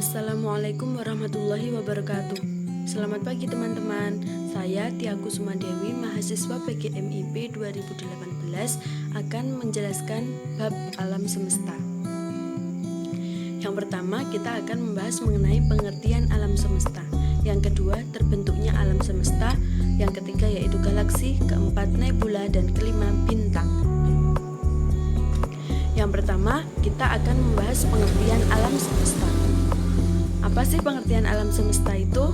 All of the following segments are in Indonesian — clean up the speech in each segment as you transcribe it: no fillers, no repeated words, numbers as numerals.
Assalamualaikum warahmatullahi wabarakatuh. Selamat pagi teman-teman. Saya Tia Kusuma Dewi, mahasiswa PGMIP 2018 akan menjelaskan bab alam semesta. Yang pertama, kita akan membahas mengenai pengertian alam semesta. Yang kedua, terbentuknya alam semesta. Yang ketiga yaitu galaksi, keempat nebula, dan kelima bintang. Yang pertama, kita akan membahas pengertian alam semesta. Apa sih pengertian alam semesta itu?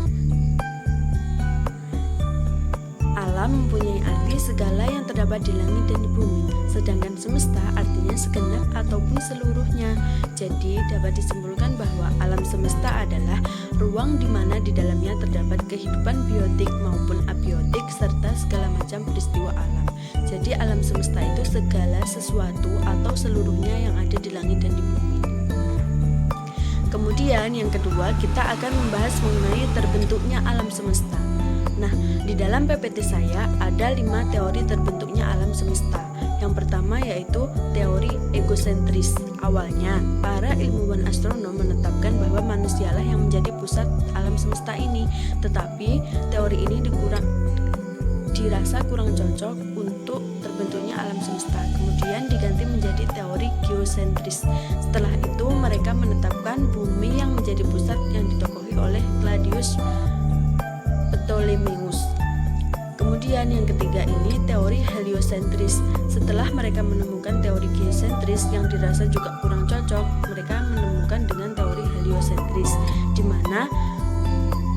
Alam mempunyai arti segala yang terdapat di langit dan di bumi, sedangkan semesta artinya segenap ataupun seluruhnya. Jadi dapat disimpulkan bahwa alam semesta adalah ruang di mana di dalamnya terdapat kehidupan biotik maupun abiotik serta segala macam peristiwa alam. Jadi alam semesta itu segala sesuatu atau seluruhnya yang ada di langit dan di bumi. Kemudian yang kedua, kita akan membahas mengenai terbentuknya alam semesta. Nah, di dalam PPT saya ada 5 teori terbentuknya alam semesta. Yang pertama yaitu teori egosentris. Awalnya, para ilmuwan astronom menetapkan bahwa manusialah yang menjadi pusat alam semesta ini. Tetapi teori ini dirasa kurang cocok untuk terbentuknya alam semesta. Kemudian diganti menjadi teori geosentris. Setelah itu mereka menetapkan bumi yang menjadi pusat yang ditokohi oleh Claudius Ptolemeus. Kemudian yang ketiga ini teori heliosentris. Setelah mereka menemukan teori geosentris yang dirasa juga kurang cocok, mereka menemukan dengan teori heliosentris, di mana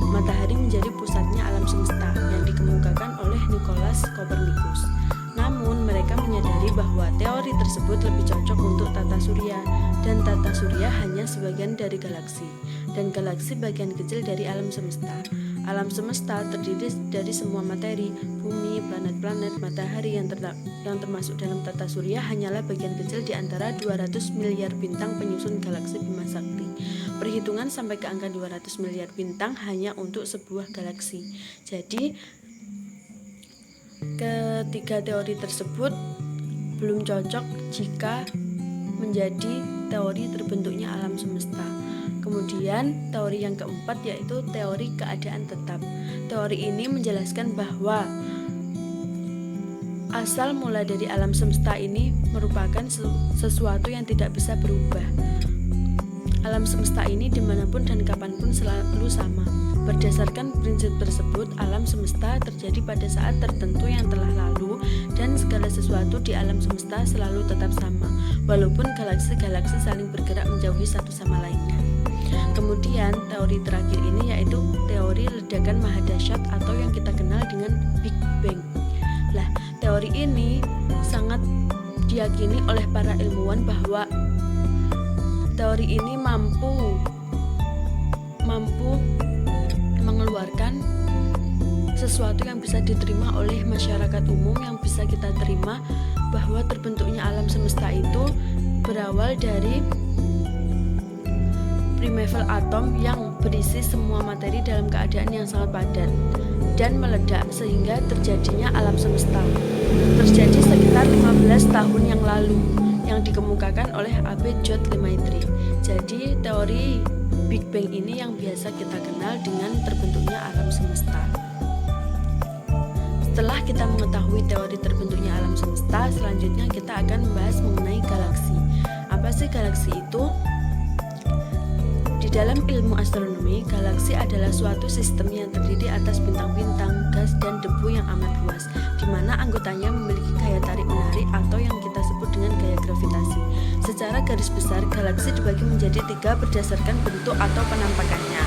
matahari menjadi pusatnya alam semesta yang dikemukakan oleh Nicolaus Copernicus. Namun mereka menyadari bahwa teori tersebut lebih cocok untuk tata surya, dan tata surya hanya sebagian dari galaksi, dan galaksi bagian kecil dari alam semesta. Alam semesta terdiri dari semua materi, bumi, planet-planet, matahari yang termasuk dalam tata surya hanyalah bagian kecil di antara 200 miliar bintang penyusun galaksi Bima Sakti. Perhitungan sampai ke angka 200 miliar bintang hanya untuk sebuah galaksi. Jadi ketiga teori tersebut belum cocok jika menjadi teori terbentuknya alam semesta. Kemudian teori yang keempat yaitu teori keadaan tetap. Teori ini menjelaskan bahwa asal mula dari alam semesta ini merupakan sesuatu yang tidak bisa berubah. Alam semesta ini dimanapun dan kapanpun selalu sama. Berdasarkan prinsip tersebut, alam semesta terjadi pada saat tertentu yang telah lalu, dan segala sesuatu di alam semesta selalu tetap sama, walaupun galaksi-galaksi saling bergerak menjauhi satu sama lainnya. Kemudian teori terakhir ini yaitu teori ledakan mahadahsyat atau yang kita kenal dengan Big Bang. Lah, teori ini sangat diyakini oleh para ilmuwan bahwa teori ini mampu mengeluarkan sesuatu yang bisa diterima oleh masyarakat umum, yang bisa kita terima bahwa terbentuknya alam semesta itu berawal dari primeval atom yang berisi semua materi dalam keadaan yang sangat padat dan meledak sehingga terjadinya alam semesta. Terjadi sekitar 15 tahun yang lalu, yang dikemukakan oleh Abbe J. Lemaitre. Jadi teori Big Bang ini yang biasa kita kenal dengan terbentuknya alam semesta. Setelah kita mengetahui teori terbentuknya alam semesta, selanjutnya kita akan membahas mengenai galaksi. Apa sih galaksi itu? Di dalam ilmu astronomi, galaksi adalah suatu sistem yang terdiri atas bintang-bintang, gas, dan debu yang amat luas, di mana anggotanya memiliki gaya tarik-menarik atau yang kita sebut dengan gaya gravitasi. Secara garis besar, galaksi dibagi menjadi 3 berdasarkan bentuk atau penampakannya,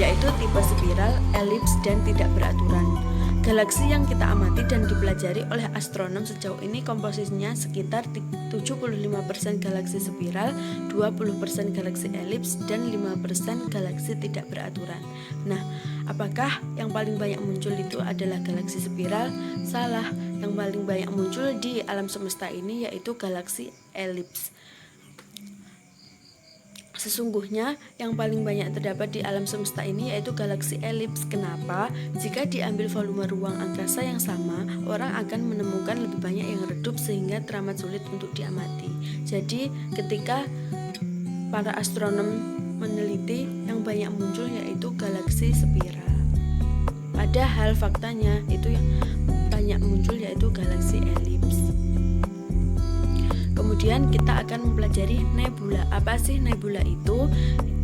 yaitu tipe spiral, elips, dan tidak beraturan. Galaksi yang kita amati dan dipelajari oleh astronom sejauh ini komposisinya sekitar 75% galaksi spiral, 20% galaksi elips, dan 5% galaksi tidak beraturan. Nah, apakah yang paling banyak muncul itu adalah galaksi spiral? Salah, yang paling banyak muncul di alam semesta ini yaitu galaksi elips. Sesungguhnya yang paling banyak terdapat di alam semesta ini yaitu galaksi elips. Kenapa? Jika diambil volume ruang angkasa yang sama, orang akan menemukan lebih banyak yang redup sehingga teramat sulit untuk diamati. Jadi ketika para astronom meneliti yang banyak muncul yaitu galaksi spiral. Padahal faktanya itu yang banyak muncul yaitu galaksi elips. Kemudian kita akan mempelajari nebula. Apa sih nebula itu?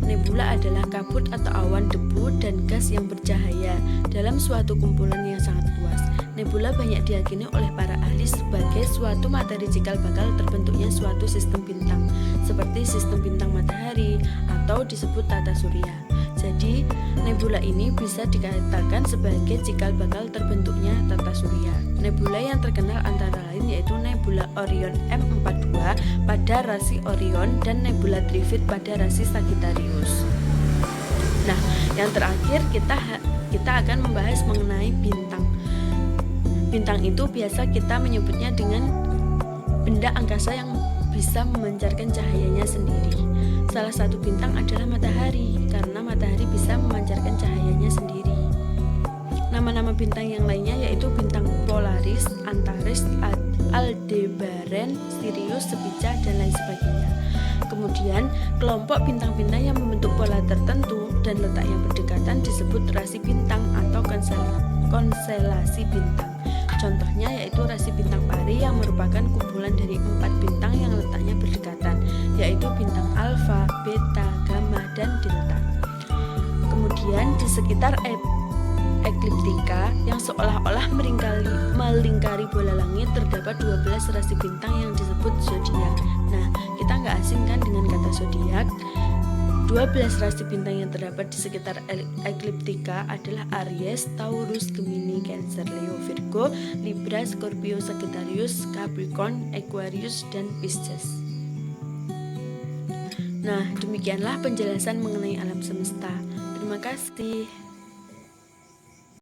Nebula adalah kabut atau awan debu dan gas yang bercahaya dalam suatu kumpulan yang sangat luas. Nebula banyak diyakini oleh para ahli sebagai suatu materi cikal bakal terbentuknya suatu sistem bintang, seperti sistem bintang matahari atau disebut tata surya. Jadi, nebula ini bisa dikatakan sebagai cikal bakal terbentuknya tata surya. Nebula yang terkenal antara lain yaitu nebula Orion M42 pada rasi Orion dan nebula Trifid pada rasi Sagittarius. Nah, yang terakhir kita akan membahas mengenai bintang. Bintang itu biasa kita menyebutnya dengan benda angkasa yang bisa memancarkan cahayanya sendiri. Salah satu bintang adalah matahari, karena matahari bisa memancarkan cahayanya sendiri. Nama-nama bintang yang lainnya yaitu bintang Polaris, Antares, Aldebaran, Sirius, Spica, dan lain sebagainya. Kemudian, kelompok bintang-bintang yang membentuk pola tertentu dan letak yang berdekatan disebut rasi bintang atau konstelasi bintang. Contohnya yaitu rasi bintang Pari yang merupakan kumpulan dari 4 bintang yang letaknya berdekatan, yaitu bintang Alpha, Beta, Gamma, dan Delta. Kemudian di sekitar ekliptika yang seolah-olah melingkari bola langit terdapat 12 rasi bintang yang disebut zodiak. Nah, kita nggak asing kan dengan kata zodiak. 12 rasi bintang yang terdapat di sekitar ekliptika adalah Aries, Taurus, Gemini, Cancer, Leo, Virgo, Libra, Scorpio, Sagittarius, Capricorn, Aquarius, dan Pisces. Nah, demikianlah penjelasan mengenai alam semesta. Terima kasih.